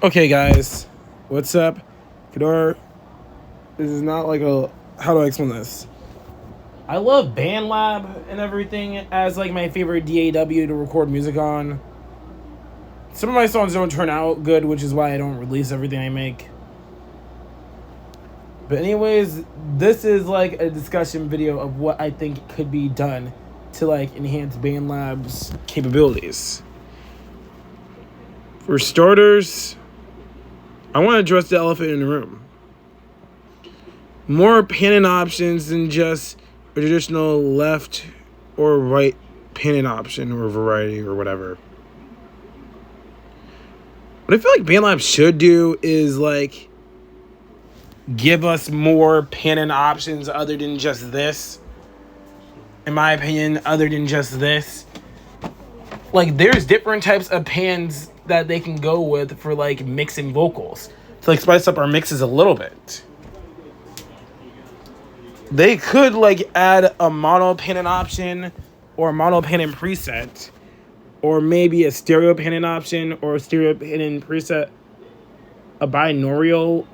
Okay, guys, what's up? Fedor, this is not like a. How do I explain this? I love bandlab and everything as like my favorite DAW to record music on. Some of my songs don't turn out good, which is why I don't release everything I make. But anyways, this is like a discussion video of what I think could be done to like enhance bandlab's capabilities. For starters, I want to address the elephant in the room. More panning options than just a traditional left or right panning option or variety or whatever. What I feel like bandlab should do is like give us more panning options other than just this. In my opinion, other than just this. Like there's different types of pans that they can go with for like mixing vocals to like spice up our mixes a little bit. They could like add a mono panning option or a mono panning preset, or maybe a stereo panning option or a stereo panning preset, a binaural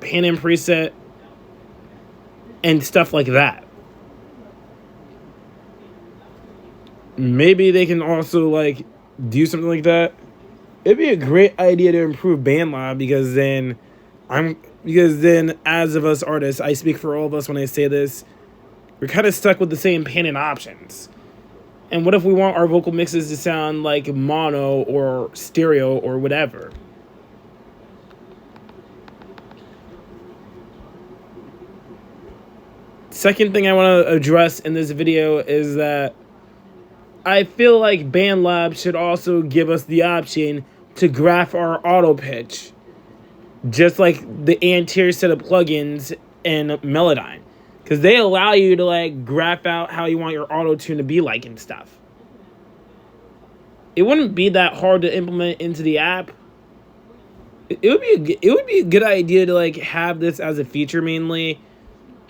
panning preset, and stuff like that. Maybe they can also like do something like that. It'd be a great idea to improve bandlab because then as of us artists, I speak for all of us when I say this, we're kind of stuck with the same panning options. And what if we want our vocal mixes to sound like mono or stereo or whatever? Second thing I want to address in this video is that I feel like bandlab should also give us the option to graph our auto pitch, just like the anterior set of plugins in Melodyne, because they allow you to like graph out how you want your auto tune to be like and stuff. It wouldn't be that hard to implement into the app. It would be a good idea to like have this as a feature mainly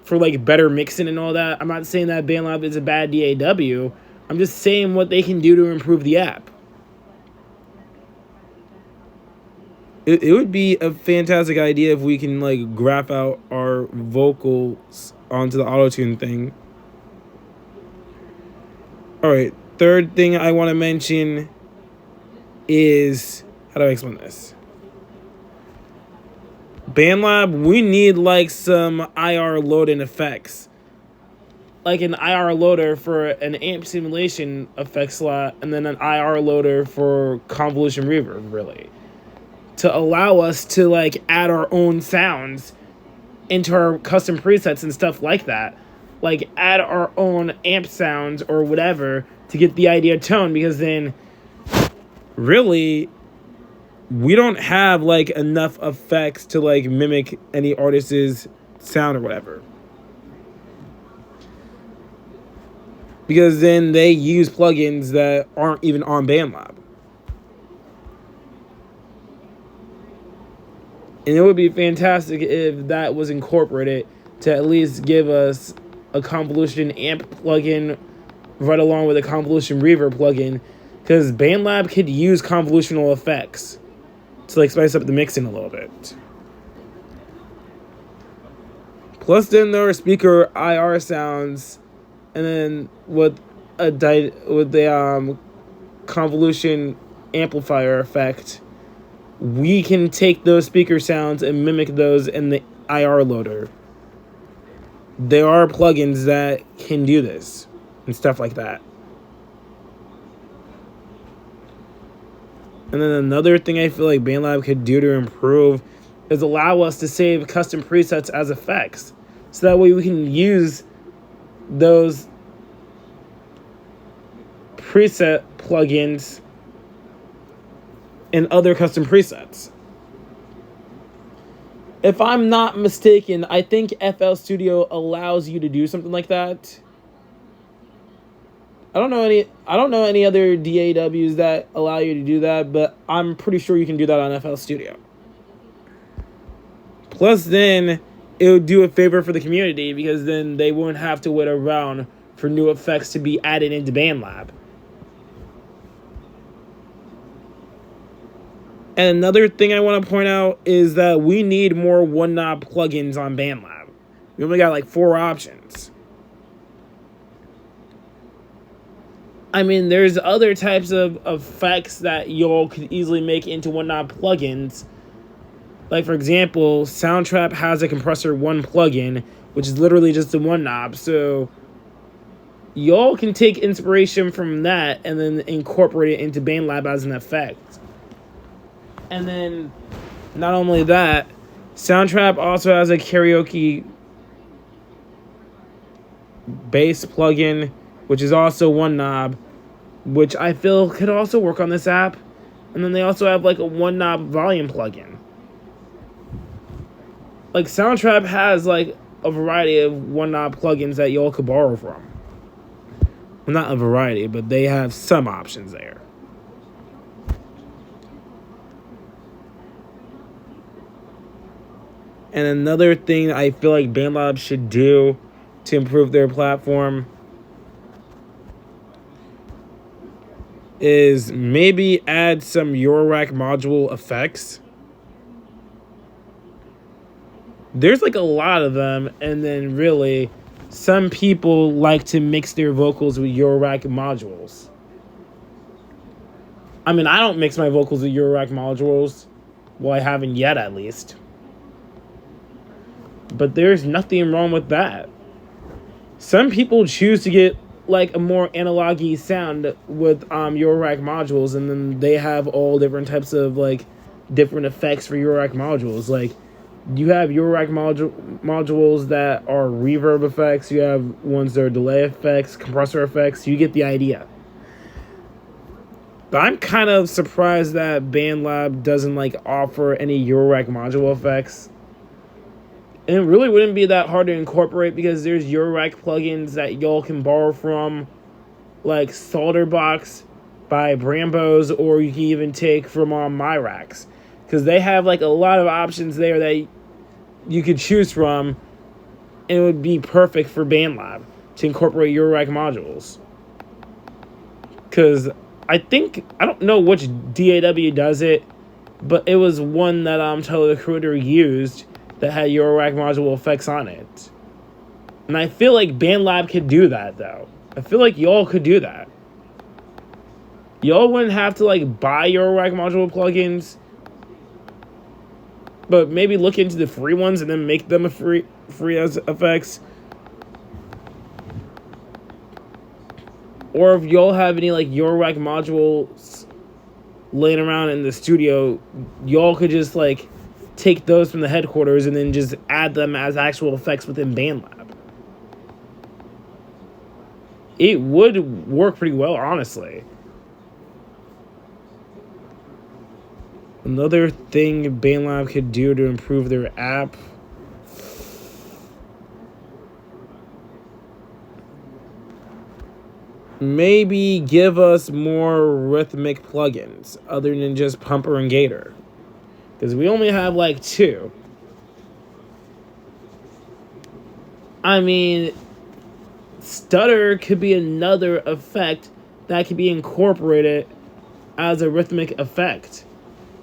for like better mixing and all that. I'm not saying that bandlab is a bad DAW. I'm just saying what they can do to improve the app. It would be a fantastic idea if we can like graph out our vocals onto the auto-tune thing. Alright, third thing I want to mention is, how do I explain this? bandlab, we need like some IR loading effects. Like an IR loader for an amp simulation effect slot, and then an IR loader for convolution reverb, really. To allow us to like add our own sounds into our custom presets and stuff like that. Like add our own amp sounds or whatever to get the idea tone, because then really we don't have like enough effects to like mimic any artist's sound or whatever. Because then they use plugins that aren't even on bandlab. And it would be fantastic if that was incorporated to at least give us a convolution amp plugin right along with a convolution reverb plugin, because bandlab could use convolutional effects to like spice up the mixing a little bit. Plus then there are speaker IR sounds, and then with the convolution amplifier effect, we can take those speaker sounds and mimic those in the IR loader. There are plugins that can do this and stuff like that. And then another thing I feel like bandlab could do to improve is allow us to save custom presets as effects, so that way we can use those preset plugins and other custom presets. If I'm not mistaken, I think FL Studio allows you to do something like that. I don't know any other DAWs that allow you to do that, but I'm pretty sure you can do that on FL Studio. Plus then it would do a favor for the community, because then they won't have to wait around for new effects to be added into bandlab. And another thing I want to point out is that we need more one knob plugins on BandLab. We only got like 4 options. I mean, there's other types of effects that y'all could easily make into one knob plugins. Like, for example, Soundtrap has a Compressor 1 plugin, which is literally just a one knob. So y'all can take inspiration from that and then incorporate it into BandLab as an effect. And then, not only that, Soundtrap also has a karaoke bass plugin, which is also one knob, which I feel could also work on this app. And then they also have like a one knob volume plugin. Like, Soundtrap has like a variety of one knob plugins that y'all could borrow from. Well, not a variety, but they have some options there. And another thing I feel like BandLab should do to improve their platform is maybe add some Eurorack module effects. There's like a lot of them, and then really, some people like to mix their vocals with Eurorack modules. I mean, I don't mix my vocals with Eurorack modules. Well, I haven't yet, at least. But there's nothing wrong with that. Some people choose to get like a more analog-y sound with Eurorack modules, and then they have all different types of like different effects for Eurorack modules. Like, you have Eurorack modules that are reverb effects, you have ones that are delay effects, compressor effects. You get the idea. But I'm kind of surprised that BandLab doesn't like offer any Eurorack module effects. And it really wouldn't be that hard to incorporate, because there's Eurorack plugins that y'all can borrow from, like Solderbox by Brambos, or you can even take from MyRacks, because they have like a lot of options there that you could choose from, and it would be perfect for BandLab to incorporate Eurorack modules. Because I don't know which DAW does it, but it was one that Tyler the Creator used that had Eurorack module effects on it. And I feel like BandLab could do that, though. I feel like y'all could do that. Y'all wouldn't have to like buy Eurorack module plugins, but maybe look into the free ones and then make them a free as effects. Or if y'all have any like Eurorack modules laying around in the studio, y'all could just like take those from the headquarters and then just add them as actual effects within BandLab. It would work pretty well, honestly. Another thing BandLab could do to improve their app, maybe give us more rhythmic plugins other than just Pumper and Gator, because we only have like 2. I mean, Stutter could be another effect that could be incorporated as a rhythmic effect,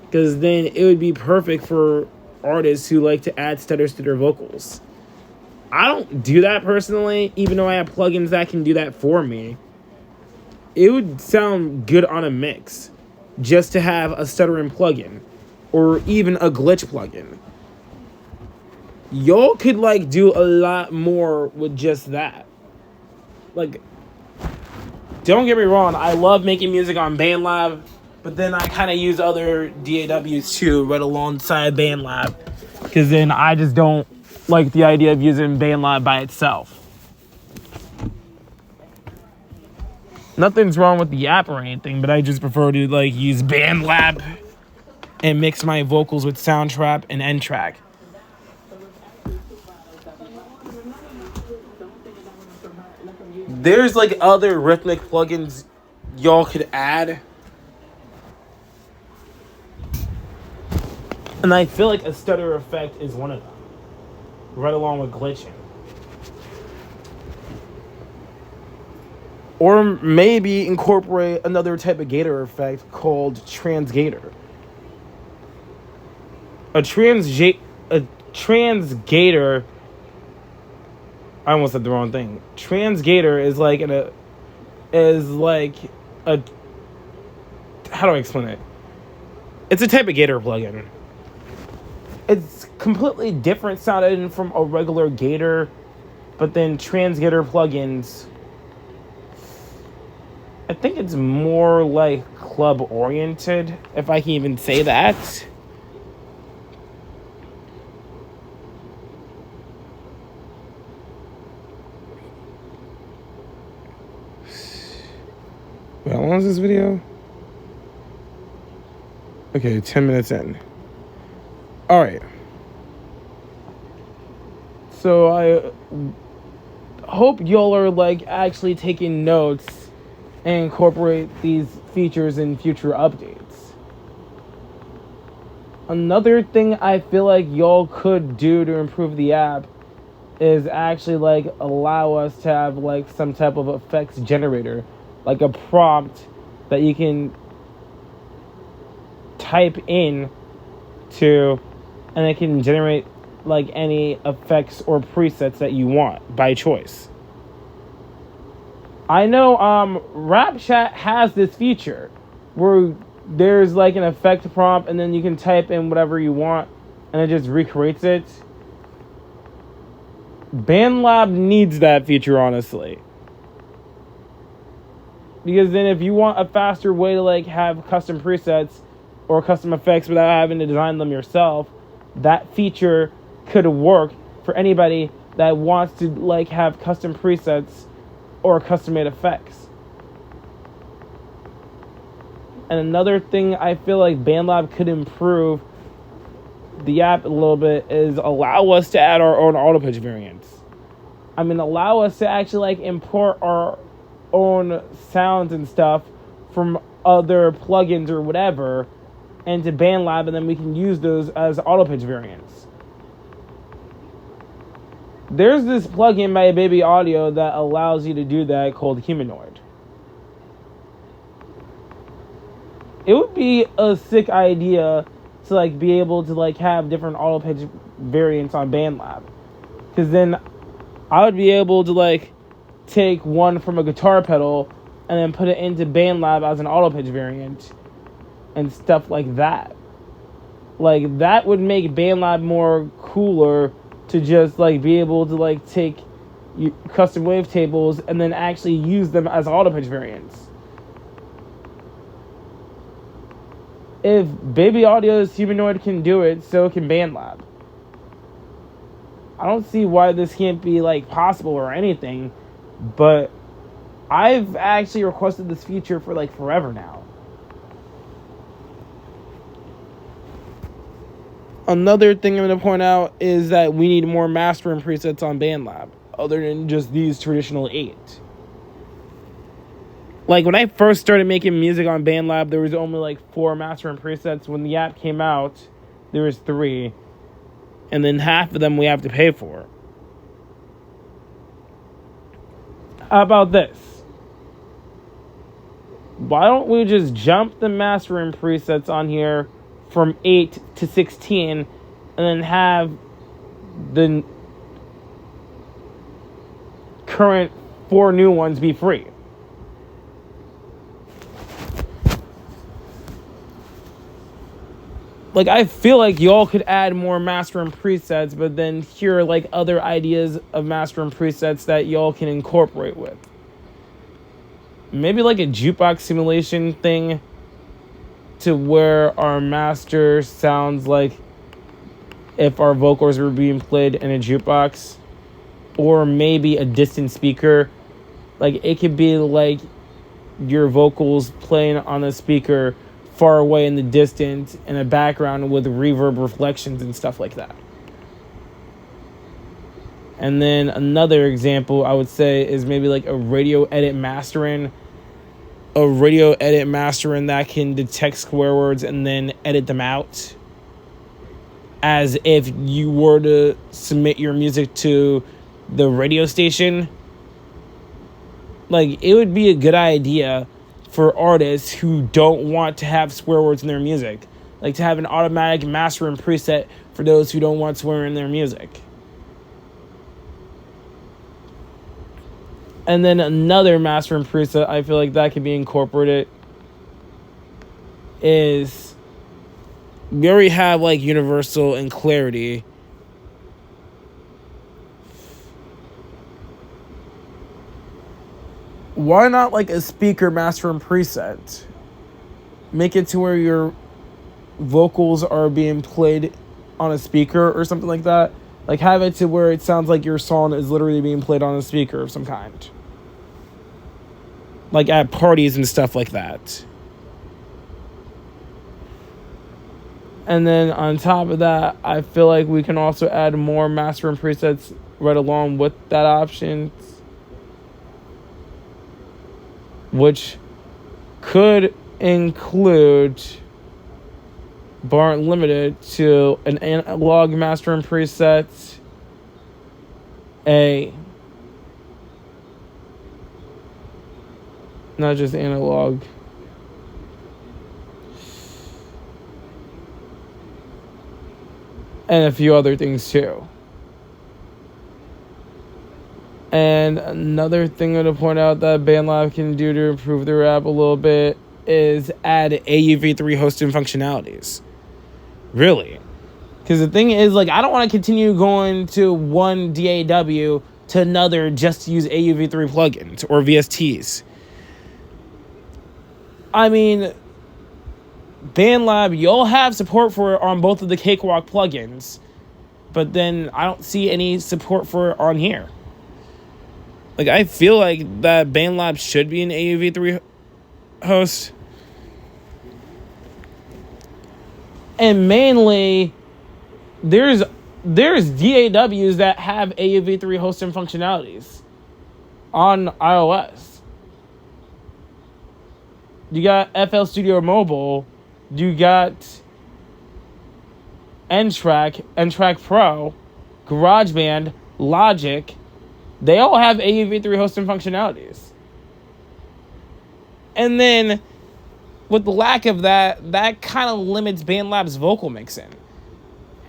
because then it would be perfect for artists who like to add stutters to their vocals. I don't do that personally, even though I have plugins that can do that for me. It would sound good on a mix just to have a stuttering plugin, or even a glitch plugin. Y'all could like do a lot more with just that. Like, don't get me wrong, I love making music on BandLab, but then I kind of use other DAWs too right alongside BandLab, because then I just don't like the idea of using BandLab by itself. Nothing's wrong with the app or anything, but I just prefer to like use BandLab and mix my vocals with Soundtrap and N-Track. There's like other rhythmic plugins y'all could add, and I feel like a stutter effect is one of them, right along with glitching. Or maybe incorporate another type of gator effect called transgator. A transgator. I almost said the wrong thing. Transgator is like a how do I explain it? It's a type of gator plugin. It's completely different sounding from a regular gator, but then transgator plugins, I think it's more like club oriented, if I can even say that. Wait, how long is this video? Okay, 10 minutes in. All right. So I hope y'all are like actually taking notes and incorporate these features in future updates. Another thing I feel like y'all could do to improve the app is actually like allow us to have like some type of effects generator, like a prompt that you can type in to, and it can generate like any effects or presets that you want by choice. I know Rap Chat has this feature where there's like an effect prompt and then you can type in whatever you want and it just recreates it. BandLab needs that feature, honestly. Because then if you want a faster way to like have custom presets or custom effects without having to design them yourself, that feature could work for anybody that wants to like have custom presets or custom made effects. And another thing I feel like BandLab could improve the app a little bit is allow us to add our own auto pitch variants. I mean, allow us to actually like import our own sounds and stuff from other plugins or whatever into BandLab, and then we can use those as auto pitch variants. There's this plugin by Baby Audio that allows you to do that called Humanoid. It would be a sick idea to like be able to like have different auto pitch variants on BandLab, because then I would be able to like take one from a guitar pedal and then put it into BandLab as an auto pitch variant and stuff like that. Like that would make BandLab more cooler to just like be able to like take custom wavetables and then actually use them as auto pitch variants. If Baby Audio's Humanoid can do it, so can BandLab. I don't see why this can't be like possible or anything, but I've actually requested this feature for like forever now. Another thing I'm going to point out is that we need more mastering presets on BandLab, other than just these traditional 8. Like, when I first started making music on BandLab, there was only like 4 mastering presets. When the app came out, there was 3. And then half of them we have to pay for. How about this? Why don't we just jump the mastering presets on here from 8 to 16 and then have the current 4 new ones be free? Like, I feel like y'all could add more mastering presets, but then here are like other ideas of mastering presets that y'all can incorporate with. Maybe like a jukebox simulation thing to where our master sounds like if our vocals were being played in a jukebox, or maybe a distant speaker. Like, it could be like your vocals playing on a speaker far away in the distance in a background with reverb reflections and stuff like that. And then another example I would say is maybe like a radio edit mastering that can detect swear words and then edit them out as if you were to submit your music to the radio station. Like, it would be a good idea for artists who don't want to have swear words in their music, like to have an automatic master and preset for those who don't want swear in their music. And then another master and preset I feel like that could be incorporated is we already have like universal and clarity. Why not like a speaker master and preset? Make it to where your vocals are being played on a speaker or something like that. Like have it to where it sounds like your song is literally being played on a speaker of some kind. Like at parties and stuff like that. And then on top of that, I feel like we can also add more master and presets right along with that option, which could include, but aren't limited to, an analog master and preset, not just analog, and a few other things too. And another thing to point out that BandLab can do to improve their app a little bit is add AUV3 hosting functionalities. Really. Because the thing is, like, I don't want to continue going to one DAW to another just to use AUV3 plugins or VSTs. I mean, BandLab, you'll have support for it on both of the Cakewalk plugins, but then I don't see any support for it on here. Like, I feel like that BandLab should be an AUV3 host. And mainly, there's DAWs that have AUV3 hosting functionalities on iOS. You got FL Studio Mobile, you got N-Track, N-Track Pro, GarageBand, Logic. They all have AUV3 hosting functionalities. And then, with the lack of that, that kind of limits BandLab's vocal mixing.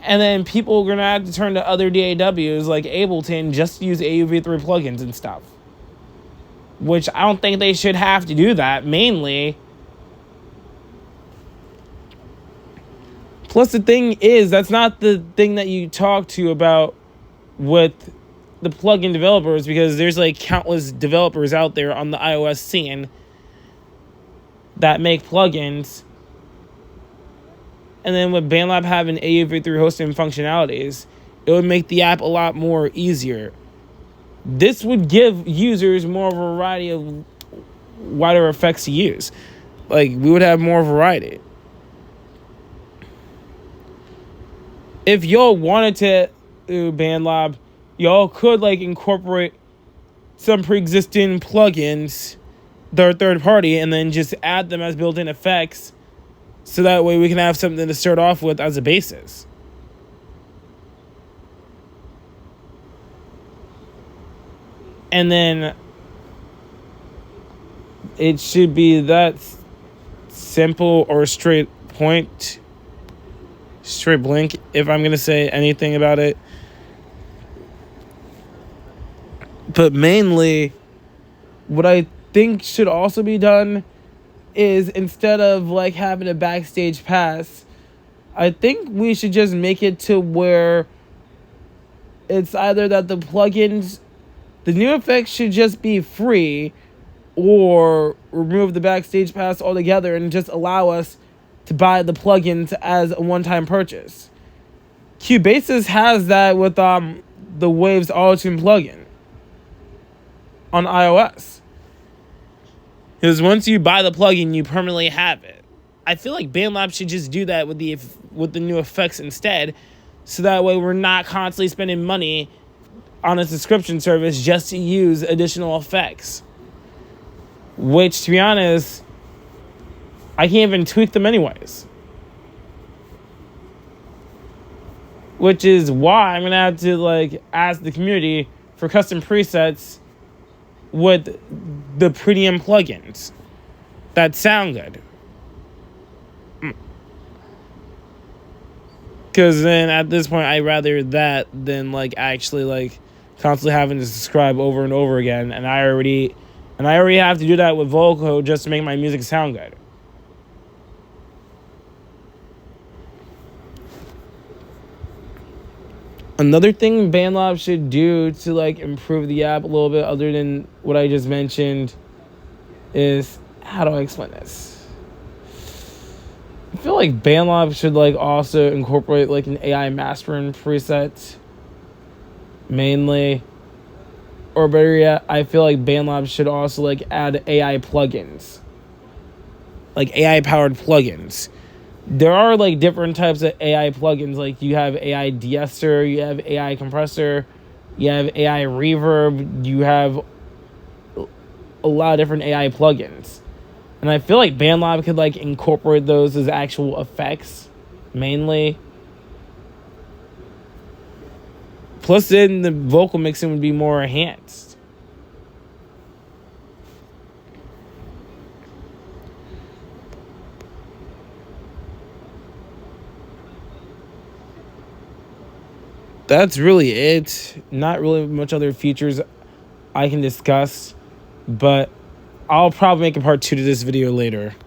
And then people are going to have to turn to other DAWs like Ableton just to use AUV3 plugins and stuff. Which I don't think they should have to do that, mainly. Plus, the thing is, that's not the thing that you talk to about with the plugin developers, because there's like countless developers out there on the iOS scene that make plugins. And then with BandLab having AUV3 hosting functionalities, it would make the app a lot more easier. This would give users more variety of wider effects to use. Like, we would have more variety. If y'all wanted to do BandLab, y'all could like incorporate some pre-existing plugins that are third party and then just add them as built-in effects, so that way we can have something to start off with as a basis. And then it should be that simple or straight point, straight blink, if I'm going to say anything about it. But mainly, what I think should also be done is, instead of like having a backstage pass, I think we should just make it to where it's either that the plugins, the new effects should just be free, or remove the backstage pass altogether and just allow us to buy the plugins as a one-time purchase. Cubasis has that with the Waves Auto-Tune plugin on iOS. Because once you buy the plugin, you permanently have it. I feel like BandLab should just do that with the new effects instead, so that way we're not constantly spending money on a subscription service just to use additional effects. Which, to be honest, I can't even tweak them anyways. Which is why I'm going to have to like ask the community for custom presets with the premium plugins that sound good. Because then at this point, I'd rather that than like actually like constantly having to subscribe over and over again. And I already have to do that with vocal just to make my music sound good. Another thing BandLab should do to like improve the app a little bit, other than what I just mentioned, is, how do I explain this? I feel like BandLab should like also incorporate like an AI mastering preset, mainly. Or better yet, I feel like BandLab should also like add AI plugins, like AI powered plugins. There are like different types of AI plugins. Like you have AI de-esser, you have AI compressor, you have AI reverb, you have a lot of different AI plugins. And I feel like BandLab could like incorporate those as actual effects, mainly. Plus then the vocal mixing would be more enhanced. That's really it. Not really much other features I can discuss, but I'll probably make a part 2 to this video later.